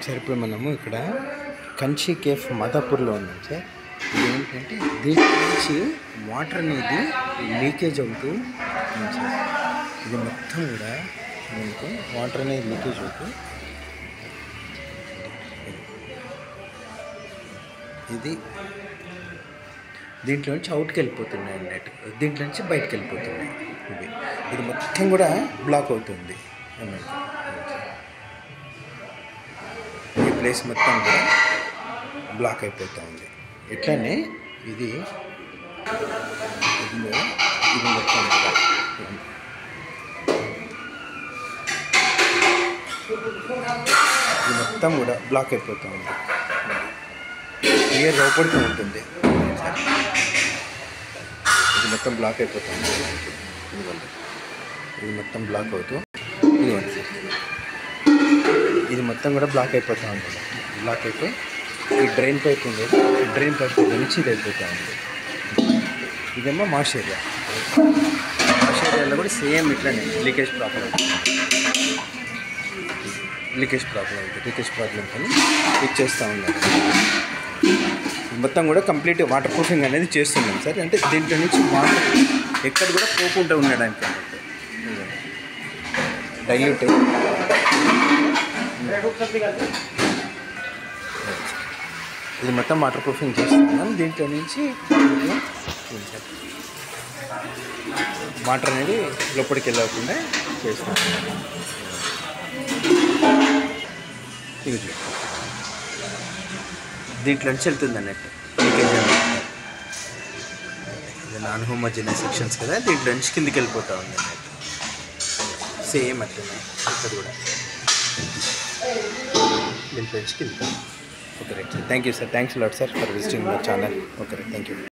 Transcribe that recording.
Sir ఇప్పుడు మనము ఇక్కడ కంచి కేఫ్ మాదాపూర్లో ఉన్నాం సార్. ఇదేంటంటే దీంట్లో నుంచి వాటర్ అనేది లీకేజ్ అవుతూ ఉంది సార్. ఇది మొత్తం కూడా మనకు వాటర్ అనేది లీకేజ్ అవుతూ ఇది దీంట్లో నుంచి అవుట్కి వెళ్ళిపోతున్నాయి అన్నట్టు, దీంట్లో నుంచి బయటకు వెళ్ళిపోతున్నాయి. ఇది మొత్తం కూడా బ్లాక్ అవుతుంది అన్నట్టు. ఈ ప్లేస్ మొత్తం కూడా బ్లాక్ అయిపోతూ ఉంది. ఎట్లనే ఇది మొత్తం కూడా ఇది మొత్తం కూడా బ్లాక్ అయిపోతూ ఉంది. క్లియర్ లోపడుతూ ఉంటుంది. ఇది మొత్తం బ్లాక్ అయిపోతుంది. ఇది మొత్తం బ్లాక్ అవుతూ ఇది మొత్తం కూడా బ్లాక్ అయిపోతూ ఉంటుంది. బ్లాక్ అయిపోయి ఈ డ్రైన్ పైప్ ఉంది, డ్రైన్ పైప్ నుంచి ఇది అయిపోతూ ఉంది. ఇదేమో మాష్ ఏరియా. మాష్ ఏరియాలో కూడా సేమ్ ఇట్లానే లీకేజ్ ప్రాబ్లం అవుతుంది. లీకేజ్ ప్రాబ్లం కానీ ఇచ్చేస్తూ ఉన్నారు. మొత్తం కూడా కంప్లీట్ వాటర్ ప్రూఫింగ్ అనేది చేస్తున్నాం సార్. అంటే దీంట్లో నుంచి వాటర్ ఎక్కడ కూడా పోకుండా ఉండడానికి అన్నట్టు డైల్యూట్ ఇది మొత్తం వాటర్ ప్రూఫింగ్ చేస్తున్నాం. దీంట్లో నుంచి వాటర్ అనేది లోపలికి వెళ్ళకుండా చేస్తున్నాం. ఇది దీంట్లో నుంచి వెళ్తుంది అన్నట్టు లీకేజ్ అన్నట్టు. ఇది నాన్ హోమోజీనియస్ సెక్షన్స్ కదా, దీంట్లో నుంచి కిందికి వెళ్ళిపోతూ ఉంది అన్నట్టు. సేమ్ అట్లనే ఇక్కడ కూడా దీంట్లో నుంచి కిందికి. Okay right sir, thank you sir. Thanks lot sir for visiting my channel. Okay right, thank you.